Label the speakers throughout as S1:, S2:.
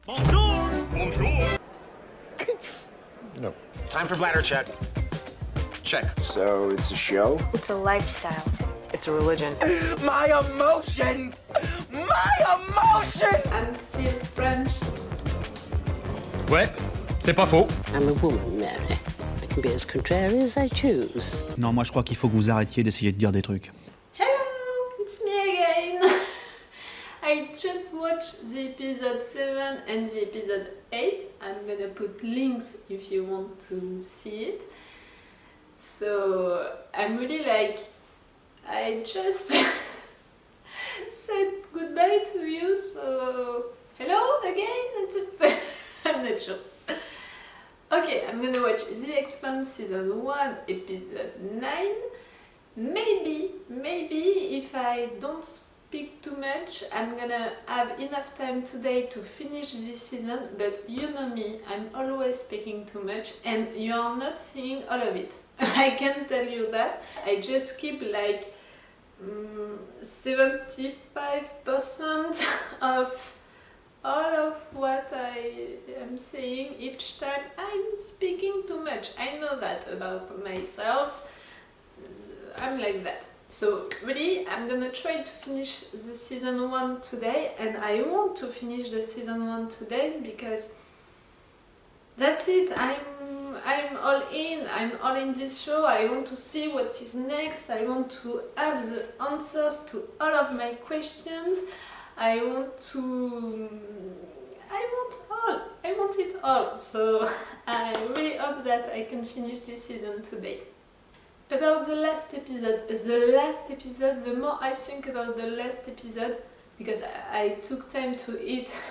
S1: Bonjour! Bonjour!
S2: No. Time for bladder check.
S1: Check.
S3: So it's a show?
S4: It's a lifestyle.
S5: It's a religion.
S3: My emotions! My emotions!
S6: I'm still French.
S2: Ouais, c'est pas faux.
S7: I'm a woman, Mary. I can be as contrary as I choose.
S8: Non, moi je crois qu'il faut que vous arrêtiez d'essayer de dire des trucs.
S6: Hello, it's me again. I just watched the episode 7 and the episode 8. I'm gonna put links if you want to see it. So I'm really I just said goodbye to you, so hello again? I'm not sure. Okay, I'm gonna watch The Expanse season 1 episode 9. Maybe if I don't speak too much, I'm gonna have enough time today to finish this season, but you know me, I'm always speaking too much and you are not seeing all of it. I can tell you that. I just keep 75% of all of what I am saying each time. I'm speaking too much. I know that about myself. I'm like that. So really, I'm gonna try to finish the season 1 today, and I want to finish the season 1 today because that's it. I'm all in. I'm all in this show. I want to see what is next. I want to have the answers to all of my questions. I want it all. So I really hope that I can finish this season today. About the last episode, the more I think about the last episode, because I took time to eat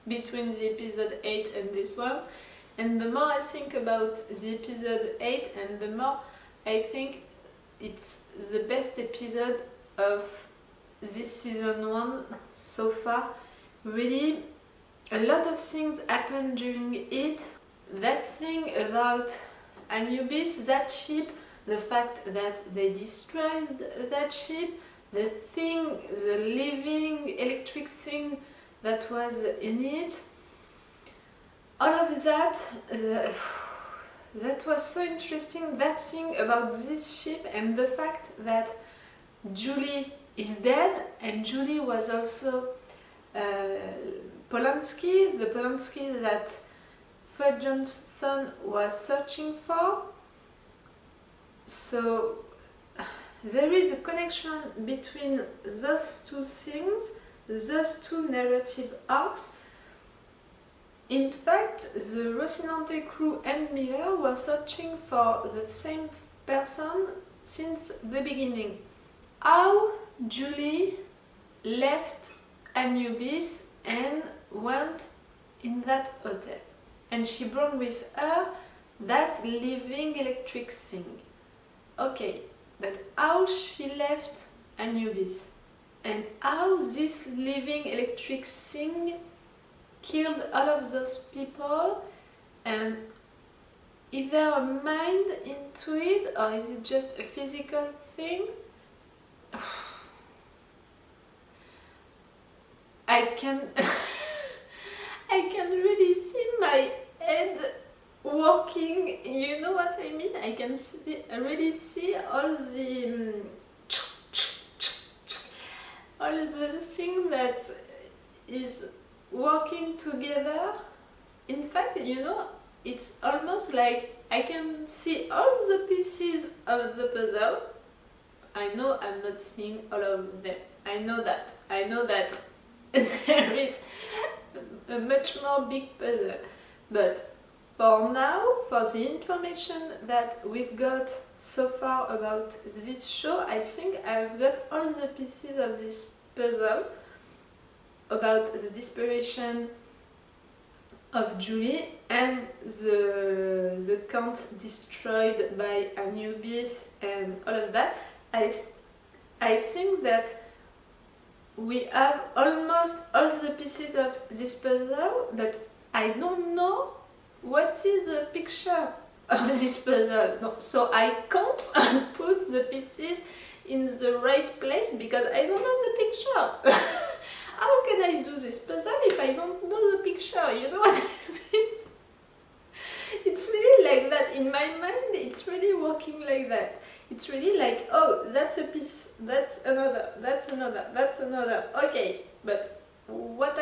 S6: between the episode 8 and this one, and the more I think about the episode 8, and the more I think it's the best episode of this season 1 so far. Really, a lot of things happened during it. That thing about Anubis, that ship, the fact that they destroyed that ship, the living electric thing that was in it, all of that, that was so interesting. That thing about this ship and the fact that Julie is dead, and Julie was also Polanski, the Polanski that Fred Johnson was searching for. So there is a connection between those two things, those two narrative arcs. In fact, the Rocinante crew and Miller were searching for the same person since the beginning. How Julie left Anubis and went in that hotel, and she brought with her that living electric thing. Okay, but how she left Anubis and how this living electric thing killed all of those people, and is there a mind into it, or is it just a physical thing? I can really see my head working, you know what I mean? I can really see all the thing that is working together. In fact, you know, it's almost like I can see all the pieces of the puzzle. I know I'm not seeing all of them. I know that there is a much more big puzzle. But for now, for the information that we've got so far about this show, I think I've got all the pieces of this puzzle about the desperation of Julie and the count destroyed by Anubis and all of that. I think that we have almost all the pieces of this puzzle, but I don't know what is the picture of this puzzle. No, so I can't put the pieces in the right place because I don't know the picture. How can I do this puzzle if I don't know the picture? picture, you know what I mean? It's really like that. In my mind, it's really working like that. It's really like, oh, that's a piece, that's another, that's another, that's another. Okay, but what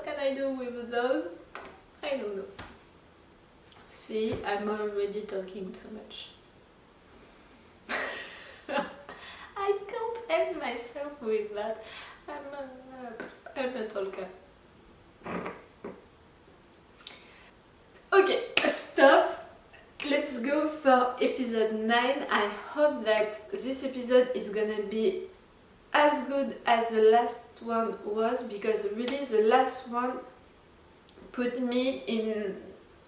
S6: can I do with those? I don't know. See, I'm already talking too much. I can't help myself with that. I'm a talker. Okay, stop. Let's go for episode 9. I hope that this episode is gonna be as good as the last one was, because really the last one put me in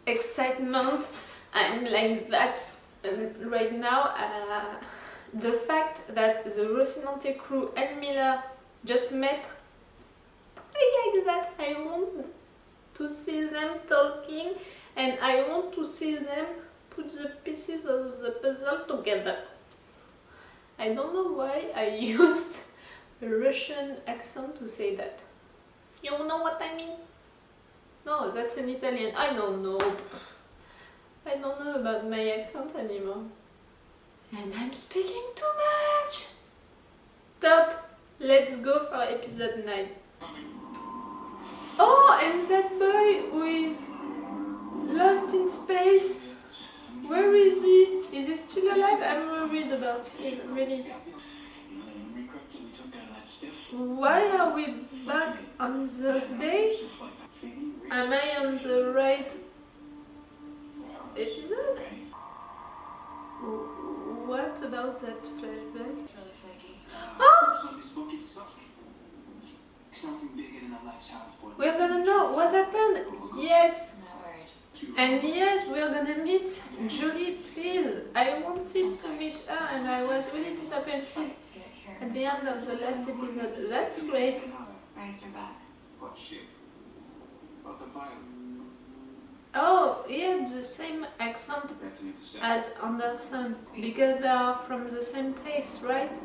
S6: excitement. I'm like that right now. The fact that the Rocinante crew and Miller just met, I like that. I want to see them talking, and I want to see them put the pieces of the puzzle together. I don't know why I used a Russian accent to say that. You know what I mean? No, that's an Italian. I don't know. I don't know about my accent anymore. And I'm speaking too much! Stop! Let's go for episode 9. Oh, and that boy who is lost in space. Where is he? Is he still alive? I'm worried about him, really. Why are we back on those days? Am I on the right episode? What about that flashback? Oh! We're gonna know what happened. Yes. And yes, we're gonna meet Julie, please. I wanted to meet her and I was really disappointed at the end of the last episode. That's great. Oh, he had the same accent as Anderson, because they are from the same place, right?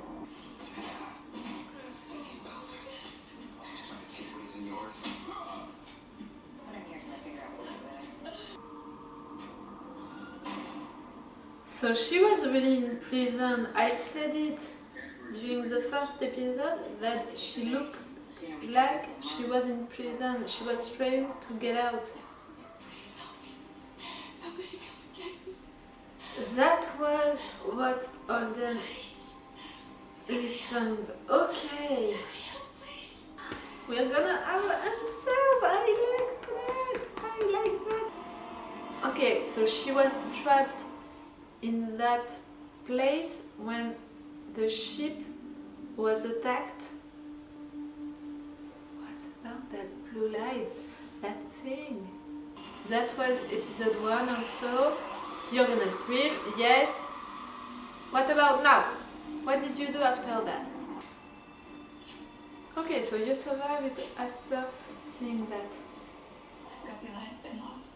S6: So she was really in prison. I said it during the first episode that she looked like she was in prison. She was trying to get out. That was what Holden listened. Okay. We're gonna have answers. I like that. Okay, so she was trapped in that place when the ship was attacked. What about that blue light? That thing? That was episode 1 also. You're gonna scream, yes. What about now? What did you do after that? Okay, so you survived after seeing that.
S4: Scopulion's been lost.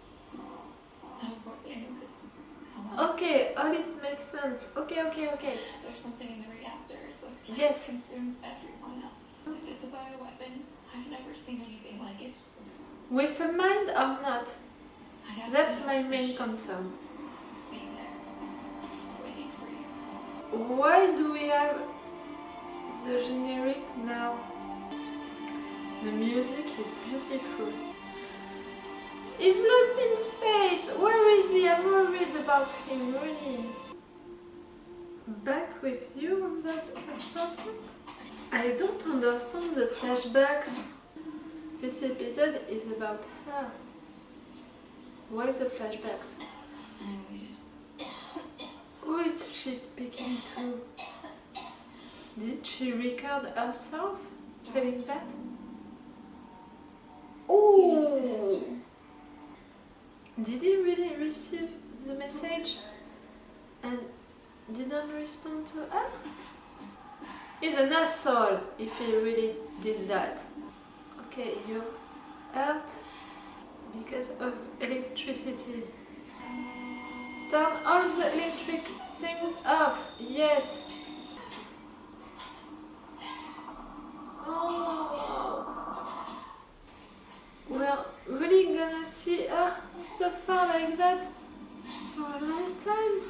S6: Okay, all it makes sense. Okay.
S4: There's something in the reactor. It looks like
S6: Yes.
S4: it consumed everyone else. If it's a bioweapon, I've never seen anything like it.
S6: With a mind or not?
S4: I have
S6: That's
S4: seen
S6: my
S4: a
S6: main
S4: fish
S6: concern.
S4: being there, waiting for you.
S6: Why do we have the generic now? The music is beautiful. He's lost in space! Where is he? I'm worried about him, really. Back with you on that apartment? I don't understand the flashbacks. This episode is about her. Why the flashbacks? Who is she speaking to? Did she record herself telling that? Oh! Did he really receive the message and didn't respond to her? He's an asshole if he really did that. Okay, you're hurt because of electricity. Turn all the electric things off. Yes. Oh. We're really gonna see her suffer like that for a long time.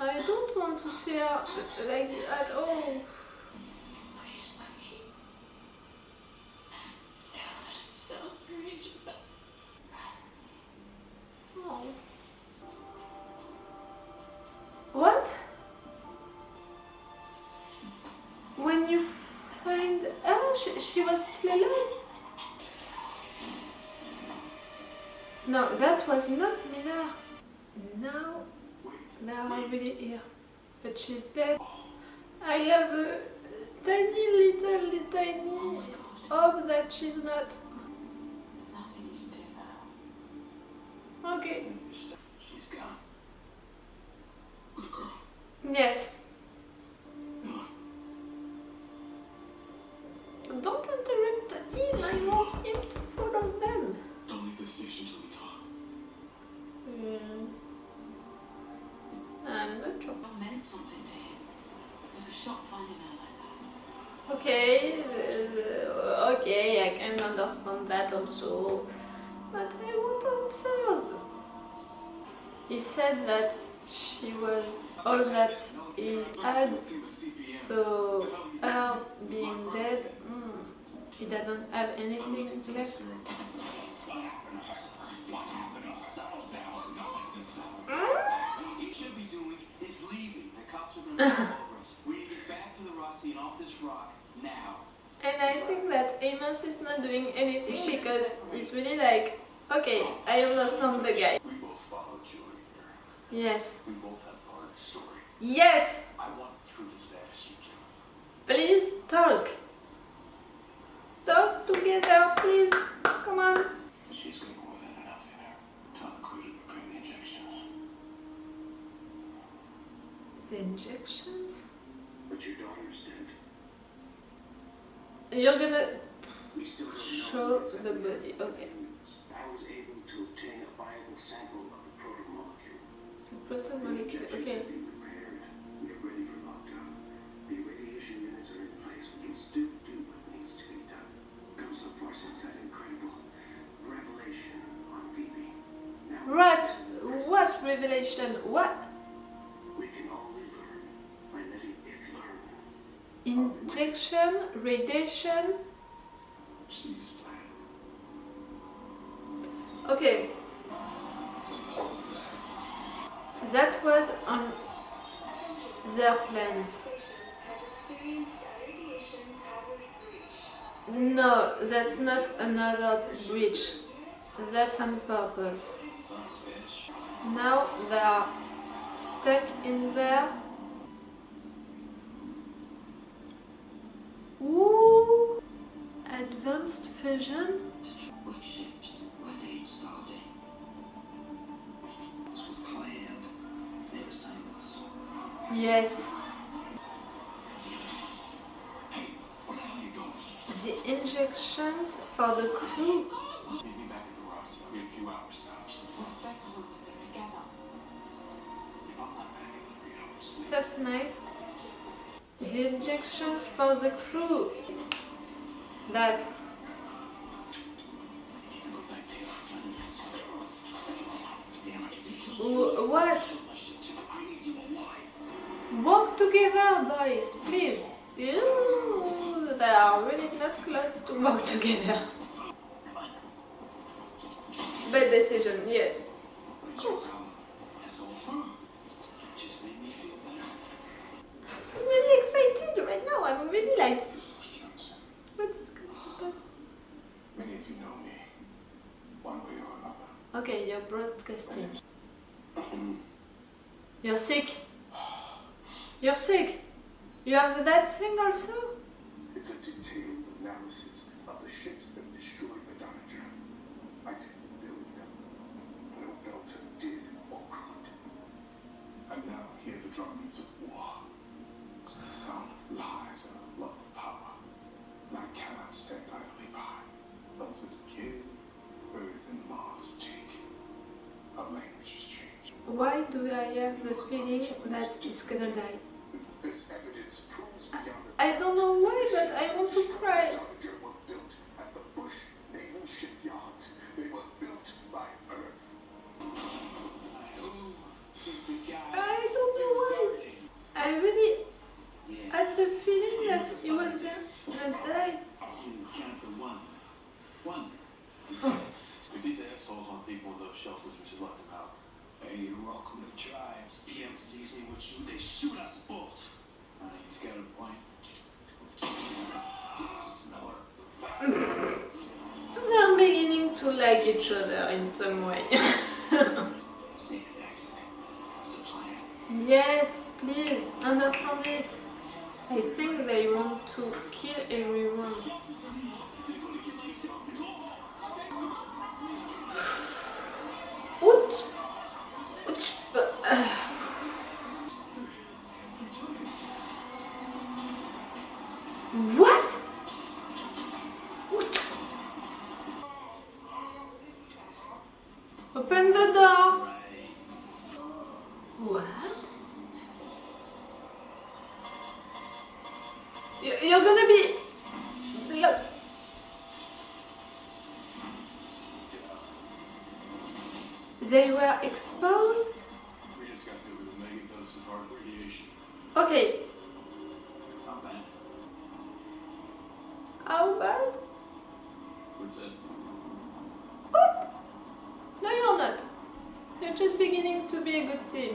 S6: I don't want to see her like at all.
S4: Please, Maggie. Tell her I'm so crazy about
S6: Oh. What? When you find her, she was still alive? No, that was not Miller. Now they are really here. But she's dead. I have a tiny tiny hope that she's not.
S4: There's nothing you can do now.
S6: Okay.
S1: She's gone. The girl.
S6: Yes. Don't interrupt him. I want him to follow them.
S1: Don't leave the station till we talk.
S6: I'm not sure.
S4: It meant something to him. It was a shock finding her like that.
S6: Okay, okay, I can understand that also. But I want answers. He said that she was all that he had, so her being dead, he doesn't have anything left.
S1: He should be doing is leaving. The cops are going to pull over us. We need to get back to the Rossi and off this rock now.
S6: And I think that Amos is not doing anything because he's really like, okay, I understand the guy.
S1: We both followed Julie here.
S6: Yes.
S1: We both have part of the story.
S6: Yes!
S1: I want the truth as bad as you do.
S6: Please talk. Talk together, please. Come on.
S1: She's got more than enough in her. Tell the crew to prepare the injections.
S6: The injections?
S1: But your daughter's dead.
S6: You're gonna
S1: We still don't
S6: show
S1: know
S6: the body. Okay.
S1: I was able to obtain a viable sample of the protomolecule.
S6: So proton molecule. Okay.
S1: Be prepared. We are ready for lockdown. The radiation units are in place. We can still do what needs to be done. Come so far since that incredible revelation on Phoebe. Now
S6: What revelation? What?
S1: we can only learn by letting it learn.
S6: Injection, radiation.
S1: See this plan.
S6: Okay. That was on their plans. No, that's not another breach. That's on purpose. Now they are stuck in there. Ooh, advanced fusion.
S1: What ships were they installed in? This was planned. They assigned us.
S6: Yes,
S1: Hey, where the hell are you going?
S6: the injections for the crew.
S1: Meet me back at the Rossi. We have a few hours stops.
S4: That's when we stick together.
S1: If I'm not back in 3 hours, leave.
S6: That's nice. The injections for the crew. That.
S1: You look like they are friends. Damn it.
S6: What?
S1: I need you alive.
S6: Work together, boys, please. Ew, they are really not close to work together. Bad decision, yes.
S1: Where'd you go, asshole? Just made me feel better.
S6: I'm really excited right now. I'm really like, what's going on?
S1: Many of you know me, one way or another.
S6: Okay, you're broadcasting. You're sick. You're sick. You have that thing also?
S1: It's a detailed analysis of the ships that destroyed the Danager. I didn't build them. No Belter did or could. And now here the drum beats of war. The sun lies in a love of power. And I cannot stand idly by. Those as a kid, Earth and Mars take. Our language has changed.
S6: Why do I have the feeling that he's gonna die?
S1: This evidence proves beyond a
S6: I don't know why, but I want to cry.
S1: Danager were built at the Bush Naval Shipyards.
S5: If these assholes aren't people in those shelters, we should let them out.
S1: Hey, you're welcome to try.
S5: PM sees me with you, they shoot us both.
S1: He's got a point.
S6: They're beginning to like each other in some way. Yes, please, understand it. I think they want to kill everyone. What? What? Open the door. What? You're gonna be... Look. They were exposed?
S5: We just got hit with a mega dose of hard radiation.
S6: Okay.
S1: Not bad.
S6: How bad?
S5: We're dead.
S6: What? No, you're not. You're just beginning to be a good team.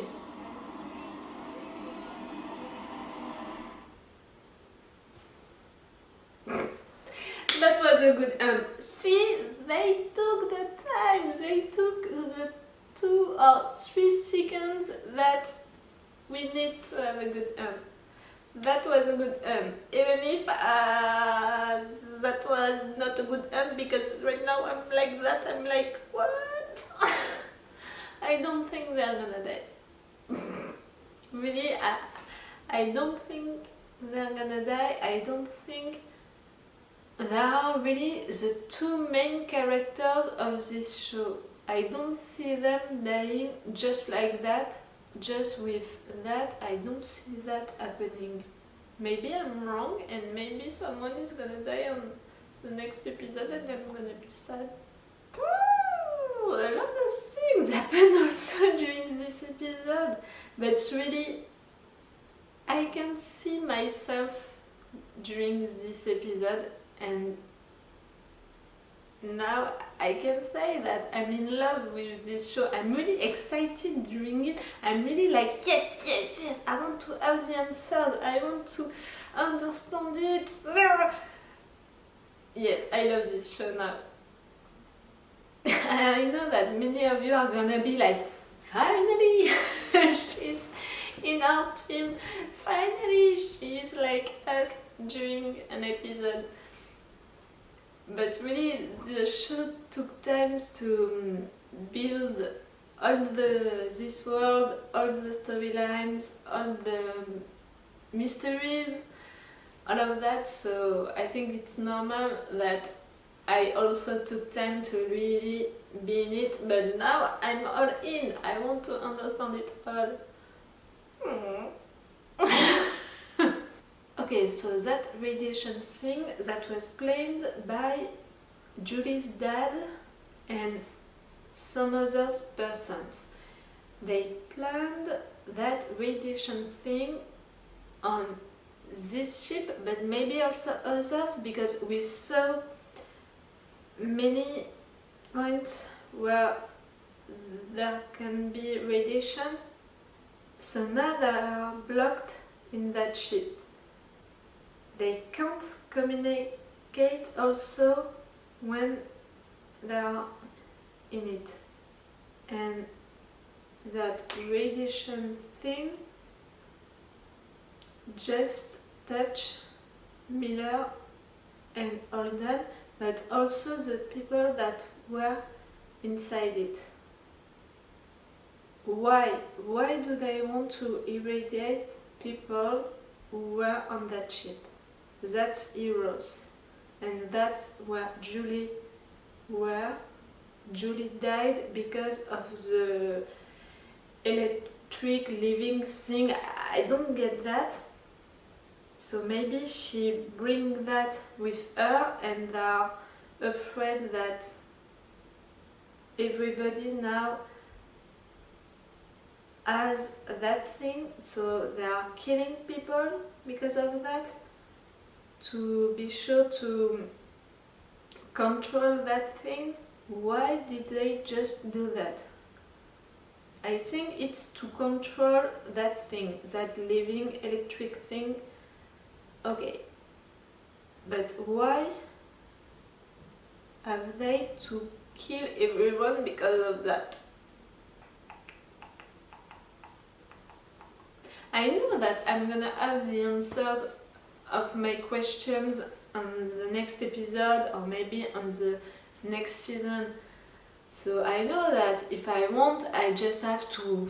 S6: That was a good end. See, they took the time. They took the 2 or 3 seconds that we need to have a good end. That was a good end. Even if that was not a good end, because right now I'm like that. I'm like, what? I don't think they're gonna die. Really, I don't think they're gonna die. I don't think they are really the 2 main characters of this show. I don't see them dying just like that, just with that. I don't see that happening. Maybe I'm wrong, and maybe someone is gonna die on the next episode and I'm gonna be sad. Ooh, a lot of things happen also during this episode, but really I can see myself during this episode, and now I can say that I'm in love with this show. I'm really excited during it. I'm really like, yes, yes, yes, I want to have the answers. I want to understand it. Yes, I love this show now. I know that many of you are gonna be like, finally, she's in our team. Finally, she's like us during an episode. But really, the show took time to build all this world, all the storylines, all the mysteries, all of that. So I think it's normal that I also took time to really be in it. But now I'm all in. I want to understand it all. Okay, so that radiation thing that was planned by Julie's dad and some other persons. They planned that radiation thing on this ship, but maybe also others, because we saw many points where there can be radiation. So now they are blocked in that ship. They can't communicate also when they are in it. And that radiation thing just touched Miller and Holden, but also the people that were inside it. Why? Why do they want to irradiate people who were on that ship? That's heroes. And that's where Julie were. Julie died because of the electric living thing. I don't get that. So maybe she brings that with her, and they are afraid that everybody now has that thing, so they are killing people because of that, to be sure to control that thing. why did they just do that? I think it's to control that thing, that living electric thing. Okay, but why have they to kill everyone because of that? I know that I'm gonna have the answers of my questions on the next episode or maybe on the next season. So I know that if I want, I just have to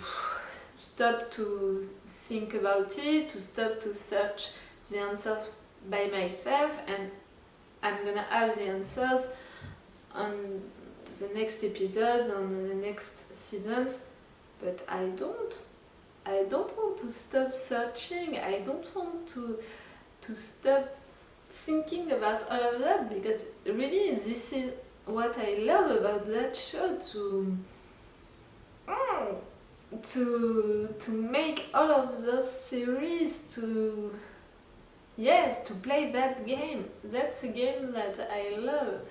S6: stop to think about it, to stop to search the answers by myself, and I'm gonna have the answers on the next episodes, on the next seasons, but I don't want to stop searching. I don't want to stop thinking about all of that, because really this is what I love about that show, to make all of those series, to play that game. That's a game that I love.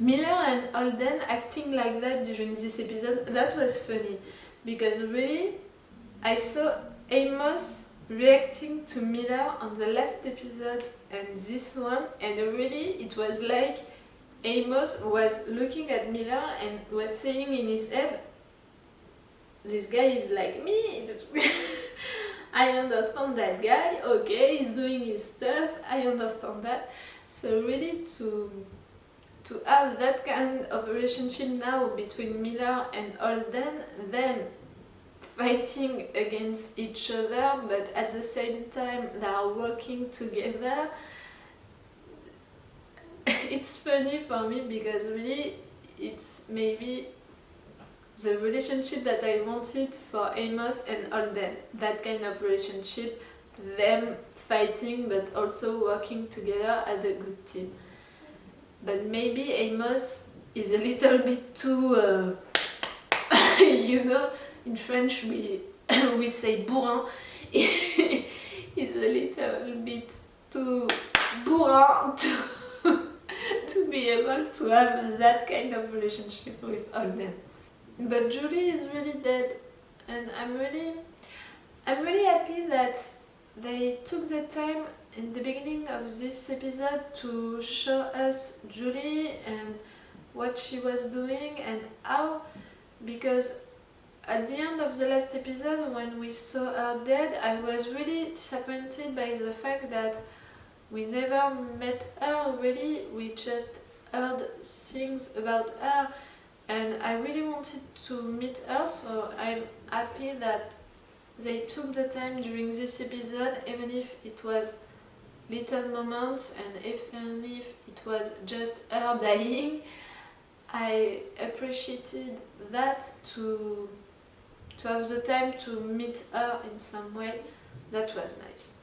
S6: Miller and Holden acting like that during this episode, that was funny, because really I saw Amos reacting to Miller on the last episode and this one, and really it was like Amos was looking at Miller and was saying in his head, this guy is like me. I understand that guy, okay, he's doing his stuff, I understand that. So really to have that kind of relationship now between Miller and Holden, them fighting against each other but at the same time they are working together, it's funny for me, because really it's maybe the relationship that I wanted for Amos and Holden, that kind of relationship, them fighting but also working together as a good team. But maybe Amos is a little bit too, you know, in French we say bourrin. He's a little bit too bourrin to be able to have that kind of relationship with Holden. But Julie is really dead, and I'm really happy that they took the time in the beginning of this episode to show us Julie and what she was doing and how, because at the end of the last episode when we saw her dead, I was really disappointed by the fact that we never met her really, we just heard things about her, and I really wanted to meet her, so I'm happy that they took the time during this episode, even if it was little moments and even if it was just her dying. I appreciated that, to have the time to meet her in some way. That was nice.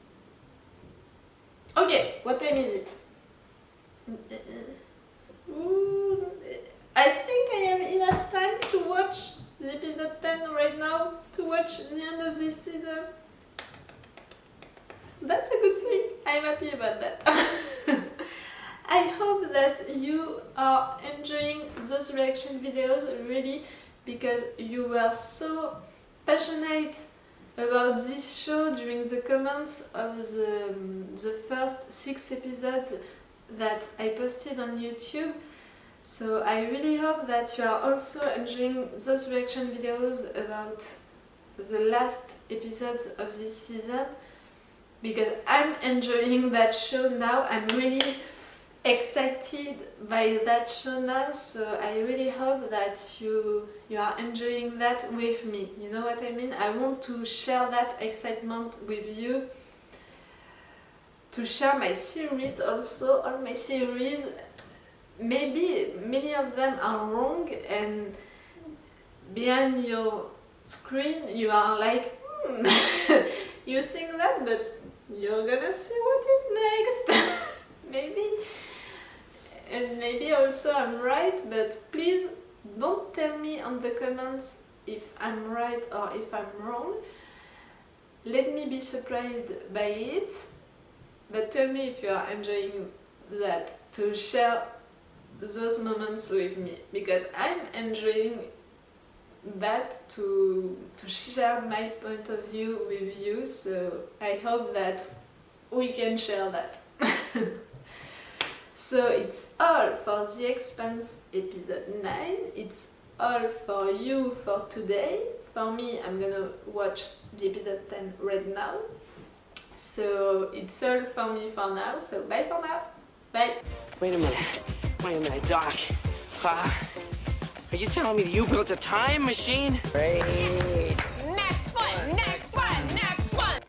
S6: Okay, what time is it? I think I have enough time to watch the episode 10 right now, to watch the end of this season. That's a good thing. I'm happy about that. I hope that you are enjoying those reaction videos really, because you were so passionate about this show during the comments of the first 6 episodes that I posted on YouTube. So I really hope that you are also enjoying those reaction videos about the last episodes of this season, because I'm enjoying that show now. I'm really excited by that show now, so I really hope that you are enjoying that with me. You know what I mean? I want to share that excitement with you, to share my series also, all my series. Maybe many of them are wrong, and behind your screen you are like, you think that, but you're gonna see what is next. Maybe. And maybe also I'm right, but please don't tell me on the comments if I'm right or if I'm wrong. Let me be surprised by it, but tell me if you are enjoying that, to share those moments with me, because I'm enjoying that to share my point of view with you, so I hope that we can share that. So it's all for The Expanse episode 9, it's all for you for today. For me, I'm gonna watch the episode 10 right now. So it's all for me for now, so bye for now. Bye.
S9: Wait a minute, Doc. Are you telling me that you built a time machine?
S3: Hey.